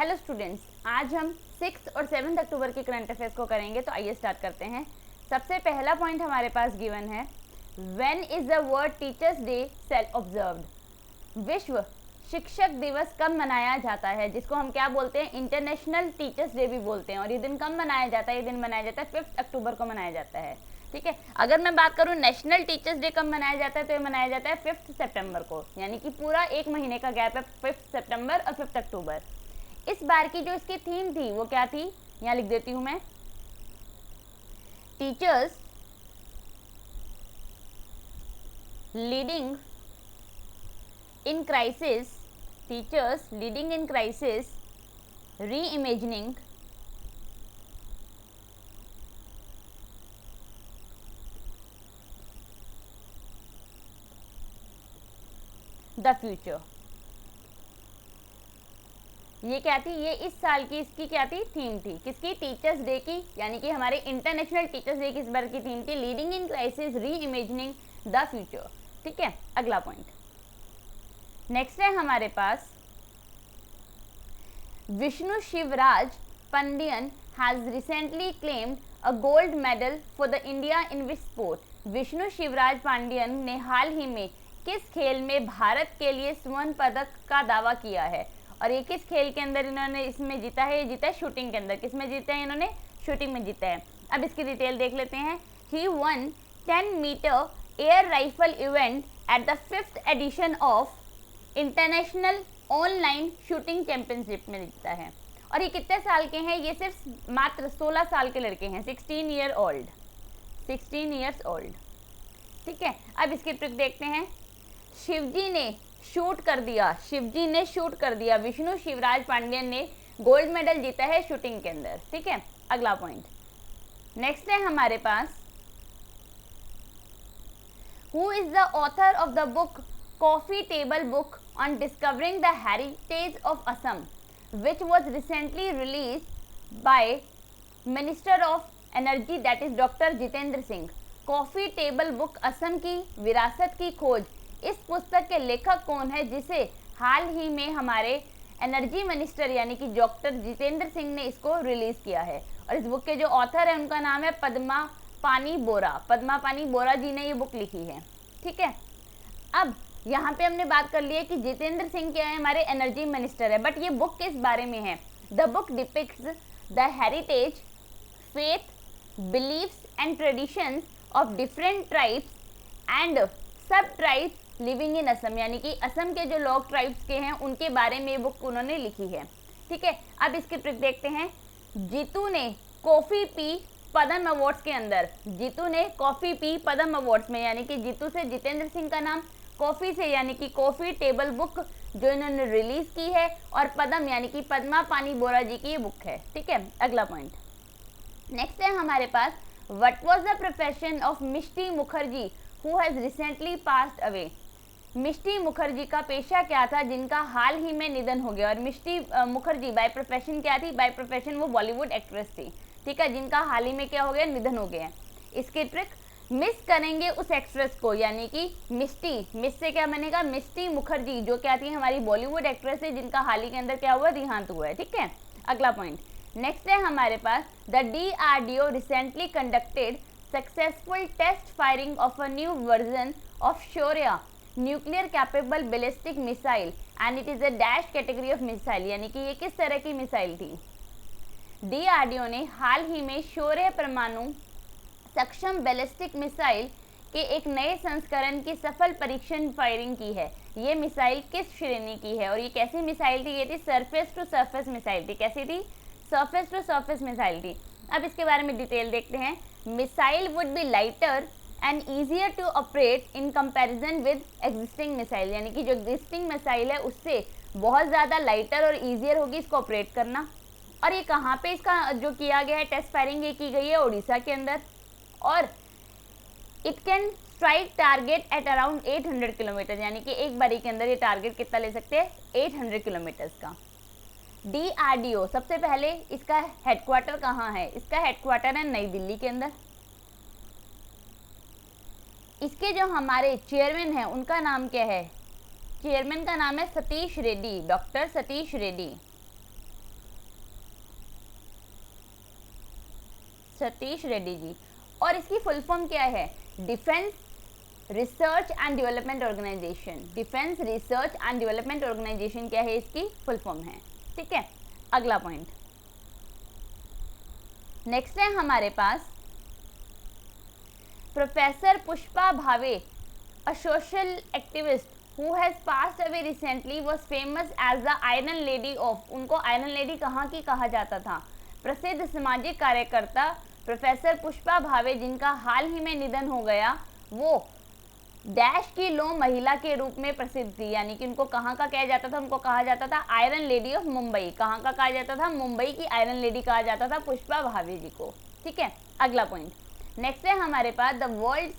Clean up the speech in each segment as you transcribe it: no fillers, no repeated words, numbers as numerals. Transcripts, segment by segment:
Hello students, आज हम 6 और 7 अक्टूबर के करंट अफेयर्स को करेंगे। तो आइए स्टार्ट करते हैं। सबसे पहला पॉइंट हमारे पास गिवन है, when is the world teachers day cell observed. विश्व शिक्षक दिवस कब मनाया जाता है, जिसको हम क्या बोलते हैं, इंटरनेशनल टीचर्स डे भी बोलते हैं। और ये दिन कब मनाया जाता है, ये दिन मनाया जाता है 5 अक्टूबर को मनाया जाता है। ठीक है, अगर मैं बात करूं नेशनल टीचर्स डे कब मनाया जाता है, तो ये मनाया जाता है 5 सितंबर को, यानी कि पूरा एक महीने का गैप है 5 सितंबर और 5 अक्टूबर। इस बार की जो इसकी थीम थी वो क्या थी, यहाँ लिख देती हूं मैं, teachers leading in crisis, teachers leading in crisis, reimagining the future. ये क्या थी, ये इस साल की इसकी क्या थी, थीम थी, किसकी, टीचर्स डे की, यानी कि हमारे इंटरनेशनल टीचर्स डे की इस बार की थीम थी leading in crisis, reimagining the future. ठीक है, अगला पॉइंट नेक्स्ट है हमारे पास, Vishnu Shivraj Pandian has recently claimed a gold medal for the India in which sport. Vishnu Shivraj Pandian ने हाल ही में किस खेल में भारत के लिए स्वर्ण पदक का दावा किया है, और ये किस खेल के अंदर इन्होंने इसमें जीता है, ये जीता है शूटिंग के अंदर। किस में जीता है इन्होंने, शूटिंग में जीता है। अब इसकी डिटेल देख लेते हैं। He won 10 metre air rifle event at the 5th edition of international online shooting championship में जीता है। और ये कितने साल के हैं, ये सिर्फ मात्र 16 साल के लड़के हैं, 16 ईयर ओल्ड, 16 ईयर्स ओल्ड। ठीक है, अब इसकी ट्रिक देखते हैं। शिवजी ने शूट कर दिया, शिवजी ने शूट कर दिया, विष्णु शिवराज पांडियन ने गोल्ड मेडल जीता है शूटिंग के अंदर। ठीक है, अगला पॉइंट नेक्स्ट है हमारे पास, who is the author of the book coffee table book on discovering the heritage of Assam, which was recently release by minister of energy, that is doctor Jitendra Singh. Coffee table book Assam की विरासत की खोज, इस पुस्तक के लेखक कौन है, जिसे हाल ही में हमारे एनर्जी मिनिस्टर यानी कि डॉक्टर जितेंद्र सिंह ने इसको रिलीज किया है। और इस बुक के जो ऑथर है उनका नाम है पद्मा पानी बोरा, पद्मा पानी बोरा जी ने ये बुक लिखी है। ठीक है, अब यहाँ पे हमने बात कर ली है कि जितेंद्र सिंह क्या है, हमारे एनर्जी मिनिस्टर है, बट ये बुक किस बारे में है। The book depicts the heritage, faith, believes and traditions of different tribes and sub tribes living in Assam, यानी कि असम के जो लोग ट्राइब्स के हैं उनके बारे में बुक उन्होंने लिखी है। ठीक है, अब इसकी ट्रिक देखते हैं। जीतू ने कॉफी पी पद्म अवार्ड्स के अंदर, जीतू ने कॉफी पी पद्म अवार्ड्स में, यानी कि जीतू से जितेंद्र सिंह का नाम, कॉफी से यानी कि कॉफी टेबल बुक जो इन्होंने रिलीज की है, और पद्म यानी कि पद्मा पानी बोरा जी की ये बुक है। ठीक है, अगला पॉइंट नेक्स्ट है हमारे पास, what was the profession of Mishti Mukherjee who has recently passed away. Mishti Mukherjee का पेशा क्या था जिनका हाल ही में निधन हो गया। और मिष्टी मुखर्जी बाय प्रोफेशन क्या थी, बाय प्रोफेशन वो बॉलीवुड एक्ट्रेस थी। ठीक है, जिनका हाल ही में क्या हो गया, निधन हो गया। इसकी ट्रिक, मिस करेंगे उस एक्ट्रेस को, यानी कि मिष्टी, मिस से क्या बनेगा, मिष्टी मुखर्जी जो क्या थी, हमारी बॉलीवुड एक्ट्रेस है जिनका हाल ही के अंदर क्या हुआ, देहांत हुआ है। ठीक है, अगला पॉइंट नेक्स्ट है हमारे पास, the DRDO recently conducted successful test firing of a new version of Shaurya nuclear capable ballistic missile and it is a dash category of missile, यानी कि ये किस तरह की मिसाइल थी। DRDO ने हाल ही में शौर्य परमाणु सक्षम बैलिस्टिक मिसाइल के एक नए संस्करण की सफल परीक्षण फायरिंग की है। ये मिसाइल किस श्रेणी की है और ये कैसी मिसाइल थी, ये थी सरफेस टू सरफेस मिसाइल थी। कैसी थी, सरफेस टू सरफेस मिसाइल थी। अब इसके बारे में डिटेल देखते हैं। Missile would be lighter and easier to operate in comparison with existing missile, यानी कि जो एग्जिस्टिंग मिसाइल है उससे बहुत ज़्यादा लाइटर और ईजियर होगी इसको ऑपरेट करना। और ये कहाँ पे इसका जो किया गया है टेस्ट फायरिंग, ये की गई है उड़ीसा के अंदर। और it can strike target at around 800 kilometre, यानी कि एक बारी के अंदर ये टारगेट कितना ले सकते हैं, 800 किलोमीटर्स का। DRDO सबसे पहले इसका हेडक्वार्टर कहाँ है, इसका हेडक्वार्टर है नई दिल्ली के अंदर। इसके जो हमारे चेयरमैन हैं उनका नाम क्या है, चेयरमैन का नाम है सतीश रेड्डी, डॉक्टर सतीश रेड्डी। सतीश रेड्डी जी। और इसकी फुल फॉर्म क्या है? Defence research and development organisation. Defence research and development organisation क्या है? इसकी फुल फॉर्म है। ठीक है, अगला पॉइंट नेक्स्ट है हमारे पास professor Pushpa Bhave, a social activist who has passed away recently was famous as the Iron Lady of। उनको आयरन लेडी कहाँ की कहा जाता था? प्रसिद्ध सामाजिक कार्यकर्ता प्रोफेसर पुष्पा भावे, जिनका हाल ही में निधन हो गया, वो डैश की लो महिला के रूप में प्रसिद्ध थी। यानी कि उनको कहाँ का कहा जाता था? उनको कहा जाता था आयरन लेडी ऑफ मुंबई। कहाँ का कहा जाता था? मुंबई की आयरन लेडी कहा जाता था पुष्पा भावे जी को। ठीक है, अगला पॉइंट नेक्स्ट है हमारे पास the world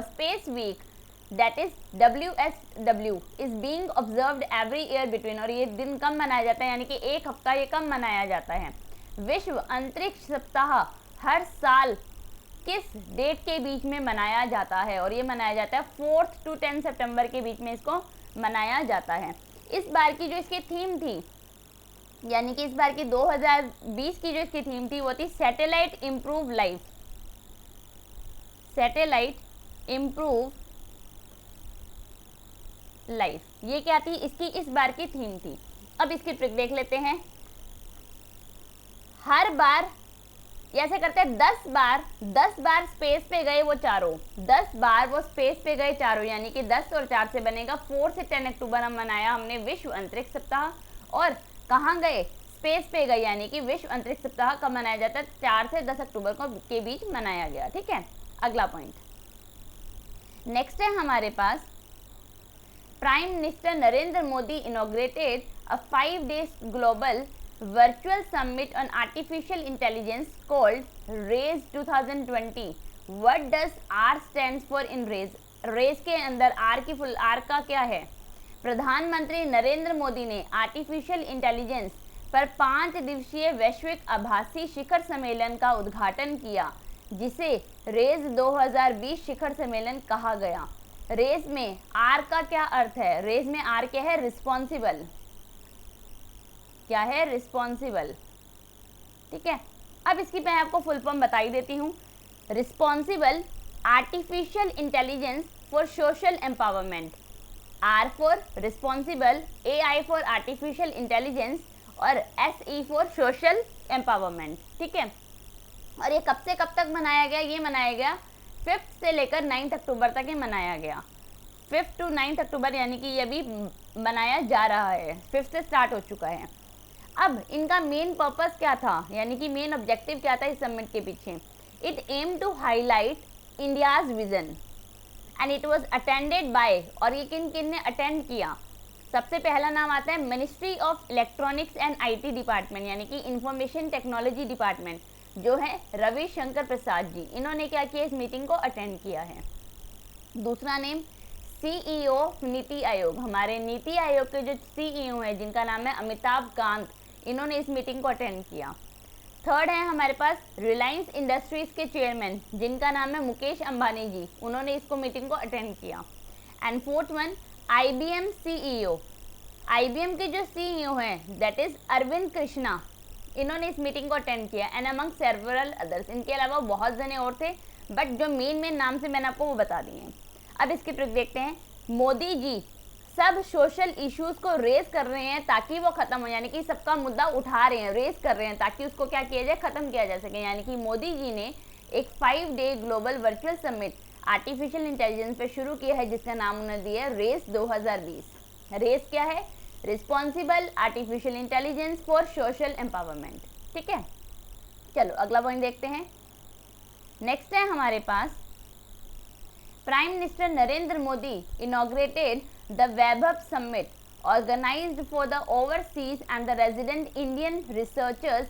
space week that is WSW is being observed every year between. और ये दिन कब मनाया जाता है? यानी कि एक हफ्ता ये कब मनाया जाता है? विश्व अंतरिक्ष सप्ताह हर साल किस डेट के बीच में मनाया जाता है? और ये मनाया जाता है 4 to 10 सितंबर के बीच में इसको मनाया जाता है। इस बार की जो इसकी थीम थी, यानी कि इस बार की 2020 की जो इसकी थीम थी वो थी satellite improve life. Satellite improve life, ये क्या थी? इसकी इस बार की थीम थी। अब इसकी ट्रिक देख लेते हैं। हर बार ऐसे करते हैं 10 बार स्पेस पे गए वो चारों, 10 बार वो स्पेस पे गए चारों, यानी कि 10 और 4 से बनेगा 4 से 10 अक्टूबर हम मनाया हमने विश्व अंतरिक्ष सप्ताह। और कहाँ गए? स्पेस पे गए, यानी कि विश्व अंतरिक्ष सप्ताह कब मनाया जाता है? 4 से 10 अक्टूबर को के बीच मनाया गया। ठीक है, अगला पॉइंट नेक्स्ट है हमारे पास prime minister Narendra Modi inaugurated a 5 days global virtual summit on artificial intelligence called RAISE 2020। What does R stands for in RAISE? RAISE के अंदर R की फुल R का क्या है? प्रधानमंत्री नरेंद्र मोदी ने आर्टिफिशियल इंटेलिजेंस पर 5 दिवसीय वैश्विक आभासी शिखर सम्मेलन का उद्घाटन किया, जिसे RAISE 2020 शिखर सम्मेलन कहा गया। RAISE में R का क्या अर्थ है? RAISE में R क्या है? रिस्पॉन्सिबल। क्या है? रिस्पॉन्सिबल। ठीक है, अब इसकी मैं आपको फुल फॉर्म बता ही देती हूँ। Responsible artificial intelligence for social empowerment. R for responsible, AI for artificial intelligence और SE फॉर सोशल एम्पावरमेंट। ठीक है, और ये कब से कब तक मनाया गया? ये मनाया गया 5 से लेकर 9 अक्टूबर तक ये मनाया गया। 5 to 9 अक्टूबर, यानी कि ये अभी मनाया जा रहा है, 5 से स्टार्ट हो चुका है। अब इनका मेन पर्पस क्या था, यानी कि मेन ऑब्जेक्टिव क्या था इस समिट के पीछे? It aim to highlight India's vision and it was attended by, और ये किन किन ने अटेंड किया? सबसे पहला नाम आता है ministry of electronics and IT department, यानी कि इंफॉर्मेशन टेक्नोलॉजी डिपार्टमेंट, जो है रविशंकर प्रसाद जी। इन्होंने क्या किया? इस मीटिंग को अटेंड किया है। दूसरा नेम CEO नीति आयोग, हमारे नीति आयोग के जो CEO हैं जिनका नाम है अमिताभ कांत, इन्होंने इस मीटिंग को अटेंड किया। थर्ड है हमारे पास रिलायंस इंडस्ट्रीज के चेयरमैन, जिनका नाम है मुकेश अंबानी जी, उन्होंने इसको मीटिंग को अटेंड किया। And fourth one IBM CEO, IBM के जो CEO हैं दैट इज अरविंद कृष्णा, इन्होंने इस मीटिंग को अटेंड किया। एंड अमंग सेवरल अदर्स, इनके अलावा बहुत जने और थे, बट जो मेन नाम से मैंने आपको वो बता दिए हैं। अब इसकी ट्रिक देखते हैं। मोदी जी सब सोशल इश्यूज को रेज कर रहे हैं ताकि वो खत्म हो, यानी कि सबका मुद्दा उठा रहे हैं, रेज कर रहे हैं ताकि उसको क्या किया जाए? खत्म किया जा सके। यानी कि मोदी जी ने एक 5 day global virtual summit artificial intelligence पे शुरू किया है, जिसका नाम उन्होंने दिया है RAISE 2020। RAISE क्या है? Responsible artificial intelligence for social empowerment. ठीक है, चलो अगला पॉइंट देखते हैं। नेक्स्ट है हमारे पास prime minister Narendra Modi inaugurated the Vaibhav summit organized for the overseas and the resident Indian researchers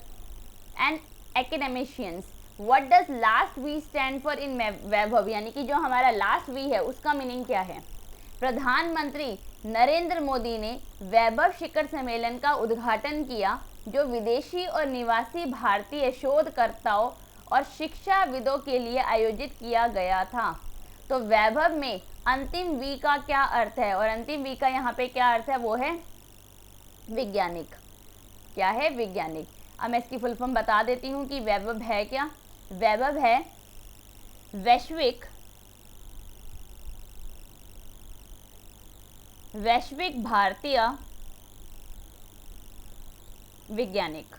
and academicians। What does last V stand for in वैभव? यानी कि जो हमारा लास्ट V है उसका मीनिंग क्या है? प्रधानमंत्री नरेंद्र मोदी ने वैभव शिखर सम्मेलन का उद्घाटन किया, जो विदेशी और निवासी भारतीय शोधकर्ताओं और शिक्षाविदों के लिए आयोजित किया गया था। तो वैभव में अंतिम वी का क्या अर्थ है? और अंतिम वी का यहाँ पे क्या अर्थ है? वो है वैज्ञानिक। क्या है? वैज्ञानिक। अब मैं इसकी फुल फॉर्म बता देती हूँ कि वैभव है क्या। वैभव है वैश्विक भारतीय वैज्ञानिक।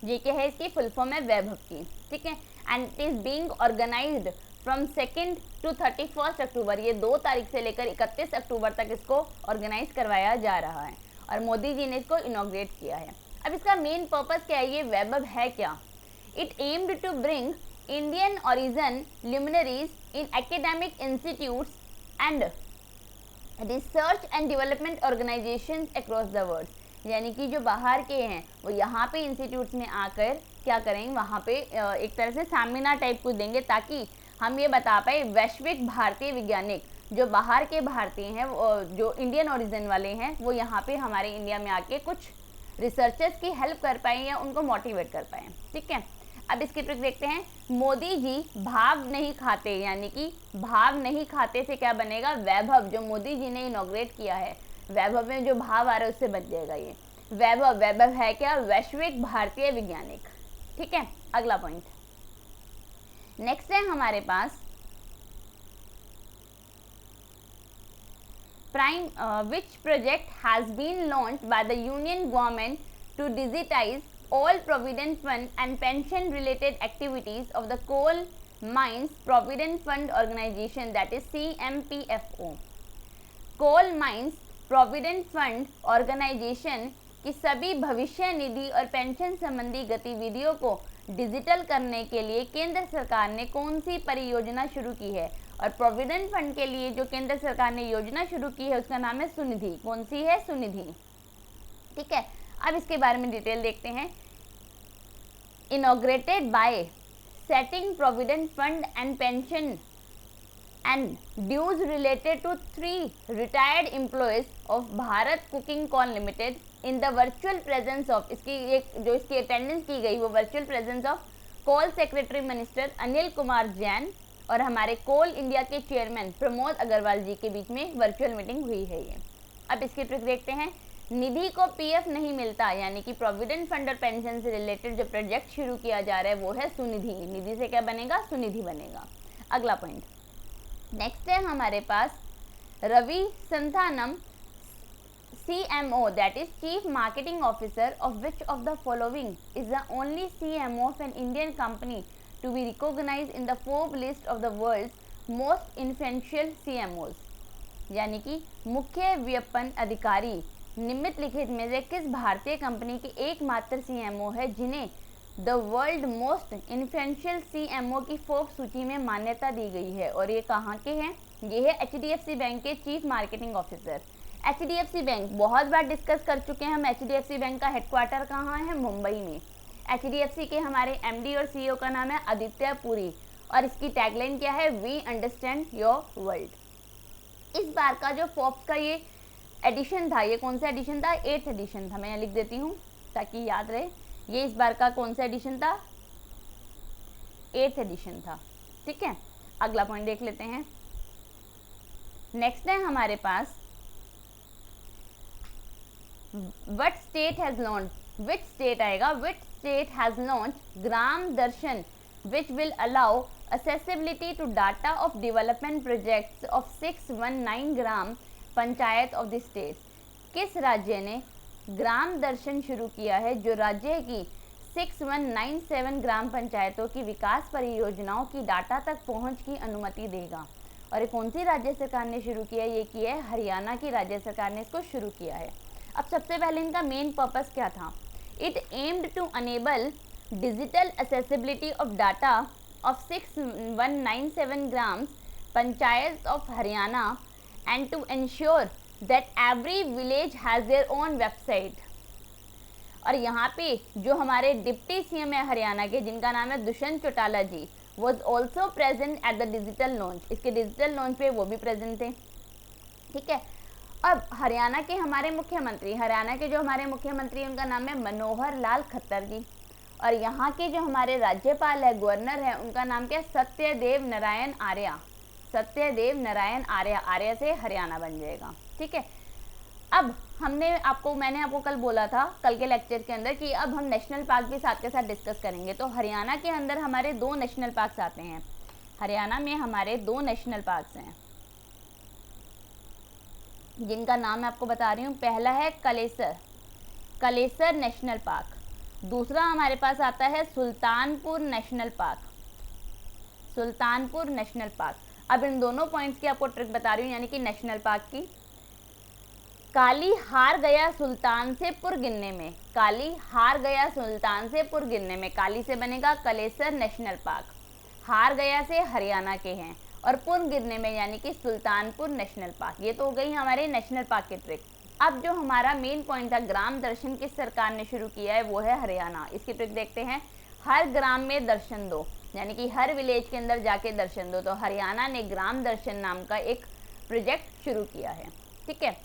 ये क्या है, इसकी फुल फॉर्म है वैभव की, ठीक है। And it is being organised from 2 to 31 October, ये 2 तारीख से लेकर 31 अक्टूबर तक इसको ऑर्गेनाइज करवाया जा रहा है और मोदी जी ने इसको इनॉग्रेट किया है। अब इसका मेन पर्पस क्या है, ये वैभव है क्या? It aimed to bring Indian origin luminaries in academic institutes and research and development organisation across the world, यानी कि जो बाहर के हैं वो यहाँ पे इंस्टीट्यूट्स में आकर क्या करेंगे, वहाँ पे एक तरह से सेमिनार टाइप कुछ देंगे ताकि हम ये बता पाए वैश्विक भारतीय वैज्ञानिक जो बाहर के भारतीय हैं, जो इंडियन ओरिजिन वाले हैं, वो यहाँ पे हमारे इंडिया में आके कुछ रिसर्चर्स की हेल्प कर पाएँ या उनको मोटिवेट कर पाएँ, ठीक है। अब इसकी ट्रिक देखते हैं। मोदी जी भाव नहीं खाते, यानी कि भाव नहीं खाते से क्या बनेगा, वैभव, जो मोदी जी ने इनॉग्रेट किया है, वैभव में जो भाव आ रहा है उससे बच जाएगा ये वैभव। वैभव है क्या, वैश्विक भारतीय वैज्ञानिक, ठीक है। अगला पॉइंट नेक्स्ट है हमारे पास prime which project has been launched by the union government to digitise all provident fund and pension related activities of the coal mines provident fund organization, that is CMPFO। coal mines provident fund organization की सभी भविष्य निधि और pension संबंधी गतिविधियों को digital करने के लिए केंद्र सरकार ने कौन सी परियोजना शुरू की है? और प्रोविडेंट फंड के लिए जो केंद्र सरकार ने योजना शुरू की है उसका नाम है सुनिधि। कौन सी है? सुनिधि, ठीक है। अब इसके बारे में डिटेल देखते हैं। Inaugurated by settling provident fund and pension and dues related to 3 retired employees of Bharat coking coal limited in the virtual presence of, इसकी एक जो इसकी अटेंडेंस की गई वो virtual presence of coal secretary minister Anil Kumar Jain और हमारे कोल इंडिया के चेयरमैन प्रमोद अग्रवाल जी के बीच में वर्चुअल मीटिंग हुई है ये। अब इसकी ट्रिक देखते हैं। निधि को पीएफ नहीं मिलता, यानी कि प्रोविडेंट फंड और पेंशन से रिलेटेड जो प्रोजेक्ट शुरू किया जा रहा है वो है सुनिधि। निधि से क्या बनेगा? सुनिधि बनेगा। अगला पॉइंट नेक्स्ट है हमारे पास Ravi Santhanam CMO, that is Chief Marketing Officer, of which of the following is the only CMO of an Indian company to be recognized in the Forbes list of the world's most influential CMOs, यानी कि मुख्य व्यापन अधिकारी निम्नलिखित में से किस भारतीय company के एकमात्र CMO है जिन्हें the world most influential CMO की फोर्ब्स सूची में मान्यता दी गई है? और ये कहाँ के हैं? ये है HDFC बैंक के chief marketing officer. HDFC bank बहुत बार डिस्कस कर चुके हैं हम। HDFC बैंक का हेडक्वार्टर कहाँ है? मुंबई में। HDFC के हमारे MD और CEO का नाम है आदित्य पुरी और इसकी टैगलाइन क्या है? We understand your world. इस बार का जो फोर्ब्स का ये एडिशन था, ये कौन सा एडिशन था? 8th एडिशन था। मैं यहाँ लिख देती हूँ ताकि याद रहे। ये इस बार का कौन सा एडिशन था? 8th एडिशन था, ठीक है। अगला पॉइंट देख लेते हैं। नेक्स्ट है हमारे पास What state has launched? Which state आएगा? Which state has launched gram Darshan which will allow accessibility to data of development projects of 619 gram panchayat of the state? किस राज्य ने ग्राम दर्शन शुरू किया है जो राज्य की 6197 ग्राम पंचायतों की विकास परियोजनाओं की डाटा तक पहुंच की अनुमति देगा? और ये कौन सी राज्य सरकार ने शुरू किया है? ये की है हरियाणा की राज्य सरकार ने इसको शुरू किया है। अब सबसे पहले इनका मेन पर्पस क्या था? It aimed to enable digital accessibility of data of 6197 gram panchayat of Haryana and to ensure that every village has their own website. और यहाँ पे जो हमारे डिप्टी CM है हरियाणा के, जिनका नाम है Dushyant Chautala ji, was also present at the digital launch. इसके डिजिटल लॉन्च पे वो भी प्रेजेंट थे, ठीक है। अब हरियाणा के हमारे मुख्यमंत्री, हरियाणा के जो हमारे मुख्यमंत्री उनका नाम है मनोहर लाल खट्टर जी, और यहाँ के जो हमारे राज्यपाल है, गवर्नर है, उनका नाम क्या है? सत्यदेव नारायण आर्य। सत्यदेव नारायण आर्य। आर्य से हरियाणा बन जाएगा, ठीक है। अब मैंने आपको कल बोला था, कल के लेक्चर के अंदर, कि अब हम नेशनल पार्क भी साथ के साथ डिस्कस करेंगे। तो हरियाणा के अंदर हमारे 2 नेशनल पार्क्स आते हैं। हरियाणा में हमारे 2 नेशनल पार्क्स हैं, जिनका नाम मैं आपको बता रही हूँ। पहला है कलेसर नेशनल पार्क, दूसरा हमारे पास आता है सुल्तानपुर नेशनल पार्क। अब इन दोनों पॉइंट्स की आपको ट्रिक बता रही हूँ, यानी कि नेशनल पार्क की। काली हार गया सुल्तान से पुर गिनने में, काली से बनेगा कलेसर नेशनल पार्क, हार गया से हरियाणा के हैं, और पुर गिनने में यानी कि सुल्तानपुर नेशनल पार्क। ये तो हो गई हमारे नेशनल पार्क की ट्रिक। अब जो हमारा मेन पॉइंट था, ग्राम दर्शन किस सरकार ने शुरू किया है, वो है हरियाणा। इसकी ट्रिक देखते हैं। हर ग्राम में दर्शन दो, यानी कि हर विलेज के अंदर जाके दर्शन दो। तो हरियाणा ने ग्राम दर्शन नाम का एक प्रोजेक्ट शुरू किया है। ठीक है,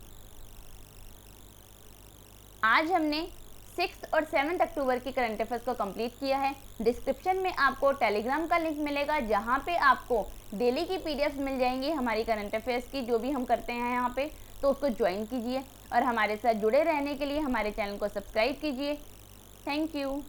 आज हमने 6 और 7 अक्टूबर की करंट अफेयर्स को कंप्लीट किया है। डिस्क्रिप्शन में आपको टेलीग्राम का लिंक मिलेगा, जहाँ पे आपको डेली की पीडीएफ मिल जाएंगी हमारी करंट अफेयर्स की, जो भी हम करते हैं यहाँ पे। तो उसको ज्वाइन कीजिए और हमारे साथ जुड़े रहने के लिए हमारे चैनल को सब्सक्राइब कीजिए। Thank you.